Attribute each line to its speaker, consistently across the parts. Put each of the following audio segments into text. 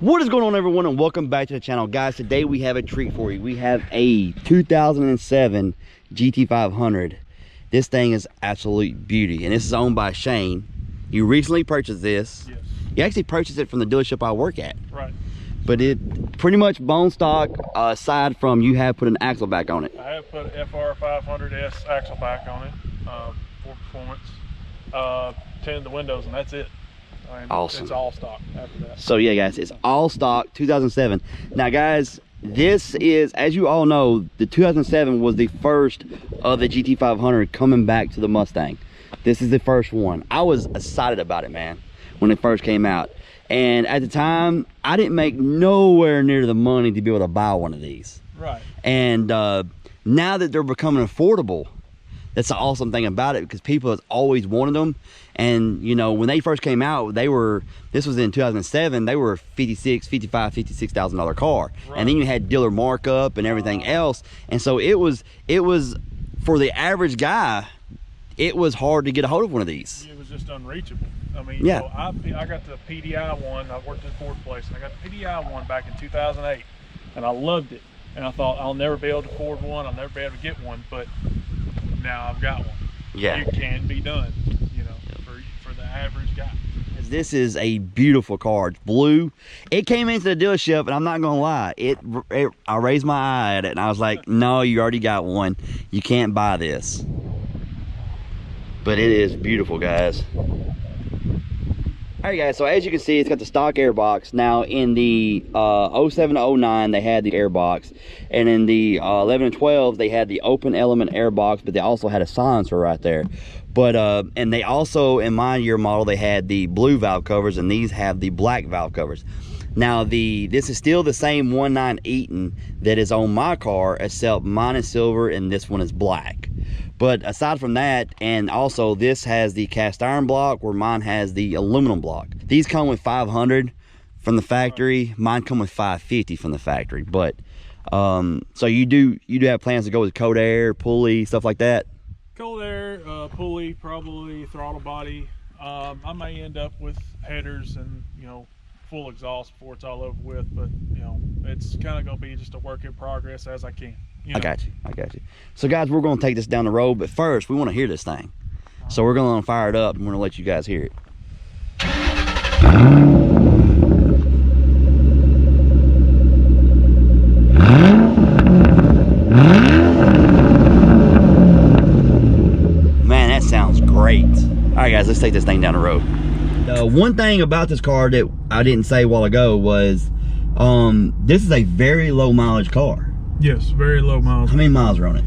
Speaker 1: What is going on, everyone, and welcome back to the channel. Guys, today we have a treat for you. We have a 2007 GT500. This thing is absolute beauty, and this is owned by Shane. You recently purchased this.
Speaker 2: Yes. You
Speaker 1: actually purchased it from the dealership I work at.
Speaker 2: Right.
Speaker 1: But it pretty much bone stock, aside from you have put an axle back on it.
Speaker 2: I have put an FR500S axle back on it for performance. Tinted the windows, and that's it. I mean,
Speaker 1: awesome.
Speaker 2: It's all stock after that.
Speaker 1: So yeah, guys, it's all stock 2007. Now, guys, this is, as you all know, the 2007 was the first of the GT500 coming back to the Mustang. This is the first one. I was excited about it, man, when it first came out. And at the time, I didn't make nowhere near the money to be able to buy one of these. Right. And now that they're becoming affordable, that's the awesome thing about it, because people have always wanted them. And you know, when they first came out, this was in 2007, they were $56,000 car. Right. And then you had dealer markup and everything else. And so it was for the average guy, it was hard to get a hold of one of these. It
Speaker 2: was just unreachable. I mean,
Speaker 1: yeah.
Speaker 2: You know, I got the PDI one. I worked at Ford Place, and I got the PDI one back in 2008, and I loved it. And I thought, I'll never be able to afford one. I'll never be able to get one. But now I've got one. Yeah. It can be done, you know, for the average guy.
Speaker 1: This is a beautiful car. It's blue. It came into the dealership, and I'm not gonna lie, I raised my eye at it, and I was like, no, you already got one. You can't buy this. But it is beautiful, guys. All right, guys, so as you can see, it's got the stock airbox. Now, in the 07 to 09, they had the airbox. And in the 11 and 12, they had the open element airbox, but they also had a silencer right there. But, and they also, in my year model, they had the blue valve covers, and these have the black valve covers. Now, this is still the same 1.9 Eaton that is on my car, except mine is silver and this one is black. But aside from that, and also this has the cast iron block, where mine has the aluminum block. These come with 500 from the factory. Mine come with 550 from the factory. But so you do have plans to go with cold air, pulley, stuff like that?
Speaker 2: Cold air, pulley, probably throttle body. I may end up with headers and, you know, full exhaust before it's all over with. But you know, it's kind of gonna be just a work in progress as I can. You know? I
Speaker 1: got you. So guys, we're going to take this down the road, but first we want to hear this thing. So we're going to fire it up, and we're going to let you guys hear it. Man, that sounds great. All right, guys, let's take this thing down the road. One thing about this car that I didn't say a while ago was this is a very low mileage car.
Speaker 2: Yes, very low miles.
Speaker 1: How many miles are on it?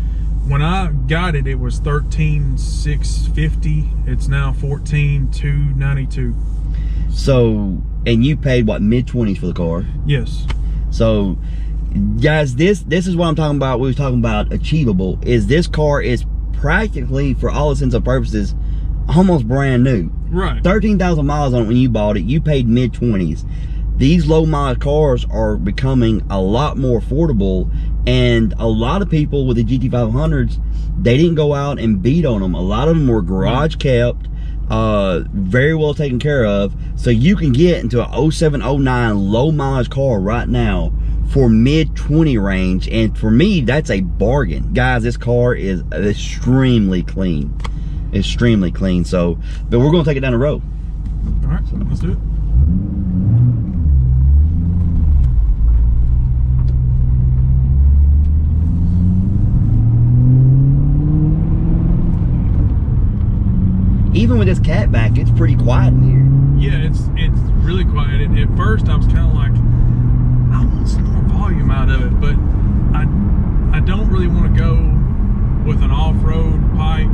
Speaker 2: When I got it, it was 13,650. It's now 14,292.
Speaker 1: So, and you paid what, mid-20s for the car?
Speaker 2: Yes.
Speaker 1: So, guys, this is what I'm talking about. We were talking about achievable. Is this car is practically, for all intents and purposes, almost brand new.
Speaker 2: Right.
Speaker 1: 13,000 miles on it when you bought it. You paid mid-20s. These low mileage cars are becoming a lot more affordable, and a lot of people with the GT500s, they didn't go out and beat on them. A lot of them were garage kept, very well taken care of. So you can get into a 07, 09 low mileage car right now for mid-20 range, and for me, that's a bargain. Guys, this car is extremely clean. Extremely clean. So, but we're gonna take it down the road.
Speaker 2: All right, so let's do it.
Speaker 1: Even with this cat back, it's pretty quiet in here.
Speaker 2: Yeah, it's really quiet. At first, I was kind of like, I want some more volume out of it, but I don't really want to go with an off-road pipe,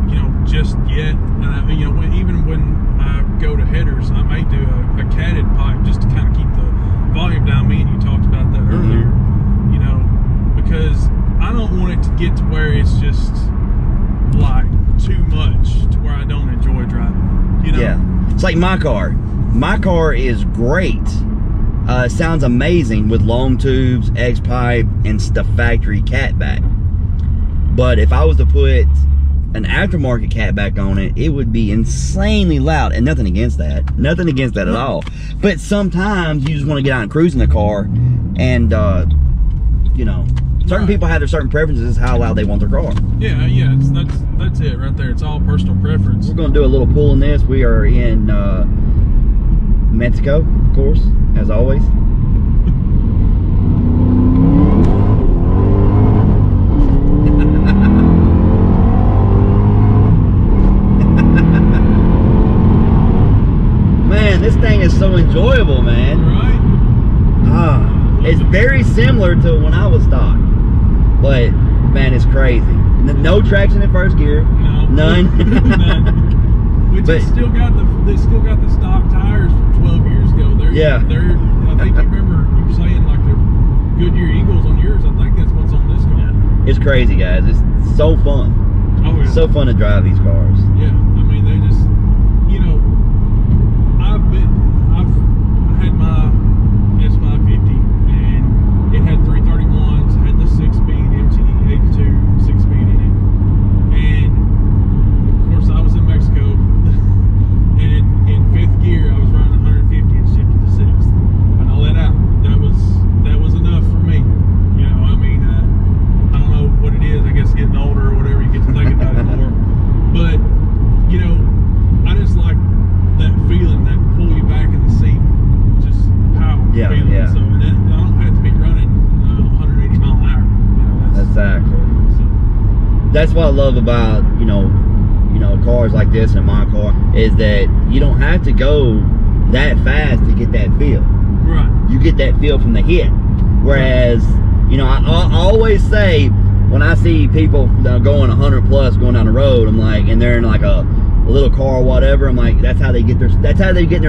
Speaker 2: you know, just yet. And you know, even when I go to headers, I may do a catted pipe just to kind of keep the volume down. Me and you talked about that earlier, you know, because I don't want it to get to where it's just like too much to where I don't enjoy driving, you know?
Speaker 1: Yeah, it's like my car. My car is great. It sounds amazing with long tubes, X-pipe, and the factory catback. But if I was to put an aftermarket catback on it, it would be insanely loud. And nothing against that. Nothing against that at all. But sometimes you just want to get out and cruise in the car, and you know, certain people have their certain preferences how loud they want their car.
Speaker 2: Yeah, yeah, that's it right there. It's all personal preference.
Speaker 1: We're going to do a little pull in this. We are in Mexico, of course, as always. Man, this thing is so enjoyable, man. Right? It's very similar to when I was stock, but man, it's crazy. No traction in first gear. No. None. None.
Speaker 2: Which they still got the stock tires from 12 years ago. They're I think you remember you saying like the Goodyear Eagles on yours. I think that's what's on this car. Yeah.
Speaker 1: It's crazy, guys. It's so fun. Oh yeah. It's so fun to drive these cars.
Speaker 2: Yeah. I mean, they just, you know, I've had my S550 and it had 331s, had the 6-speed MTD 82 6-speed in it, and of course I was in Mexico, and in 5th gear I was running 150 and shifted to 6th, and I let out. That was enough for me. You know, I mean, I don't know what it is. I guess getting older or whatever, you get to think about it more. But you know, I just like that feeling, that pull you back in the seat, just power feeling. Yeah. So and I don't have to be running 180 mile an hour. You know,
Speaker 1: exactly. So. That's what I love about you know cars like this and my car, is that you don't have to go that fast to get that feel.
Speaker 2: Right.
Speaker 1: You get that feel from the hit. Whereas you know, I always say when I see people going 100 plus going down the road, I'm like, and they're in like a little car or whatever, I'm like, that's how they get their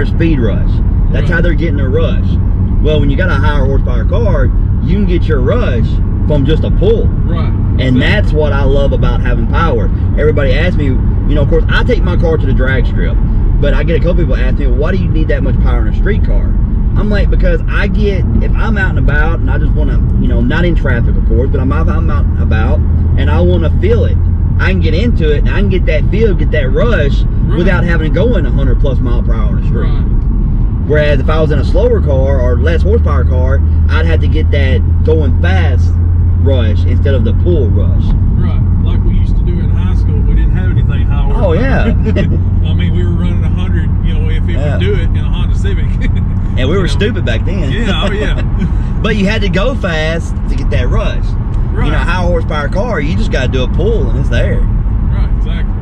Speaker 1: speed rush. That's how they're getting their rush. Well, when you got a higher horsepower car, you can get your rush from just a pull.
Speaker 2: Right.
Speaker 1: And that's what I love about having power. Everybody asks me, you know, of course, I take my car to the drag strip, but I get a couple people ask me, well, why do you need that much power in a street car? I'm like, because if I'm out and about and I just want to, you know, not in traffic, of course, but I'm out and about and I want to feel it, I can get into it and I can get that feel, get that rush without having to go in 100 plus mile per hour on the street. Whereas if I was in a slower car or less horsepower car, I'd have to get that going fast rush instead of the pull rush.
Speaker 2: Right, like we used to do in high school. We didn't have anything high horsepower.
Speaker 1: Oh yeah.
Speaker 2: I mean, we were running 100, you know, if it would do it in a Honda Civic.
Speaker 1: And we were stupid back then.
Speaker 2: Yeah, oh yeah.
Speaker 1: But you had to go fast to get that rush. Right. You know, high horsepower car, you just got to do a pull and it's there.
Speaker 2: Right, exactly.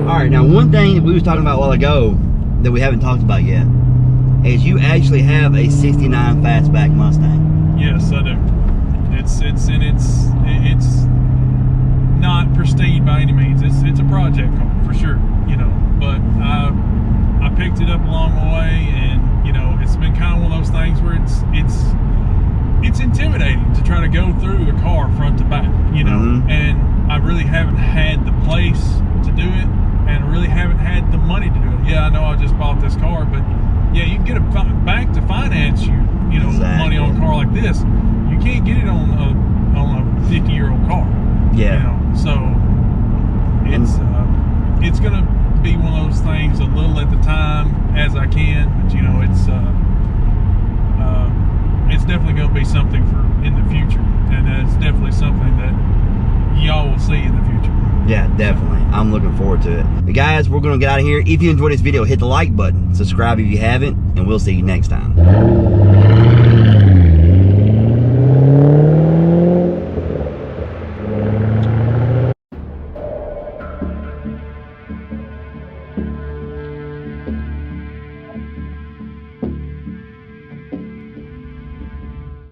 Speaker 1: All right, now one thing that we was talking about a while ago that we haven't talked about yet is you actually have a 69 fastback Mustang.
Speaker 2: Yes, I do. It's not pristine by any means. It's a project car for sure, you know. But I picked it up along the way, and you know, it's been kind of one of those things where it's intimidating to try to go through the car front to back, you know. And I really haven't had the place to do it, and I really haven't had the money to do it. Yeah, I know I just bought this car, but yeah, you can get a bank to finance you know, money on a car like this. You can't get it on a 50-year-old car.
Speaker 1: Yeah.
Speaker 2: You know, so it's gonna be one of those things, a little at the time as I can, but you know, it's definitely gonna be something for in the future, and it's definitely something that y'all will see in the future.
Speaker 1: Yeah, definitely. I'm looking forward to it. But guys, we're gonna get out of here. If you enjoyed this video, hit the like button, subscribe if you haven't, and we'll see you next time.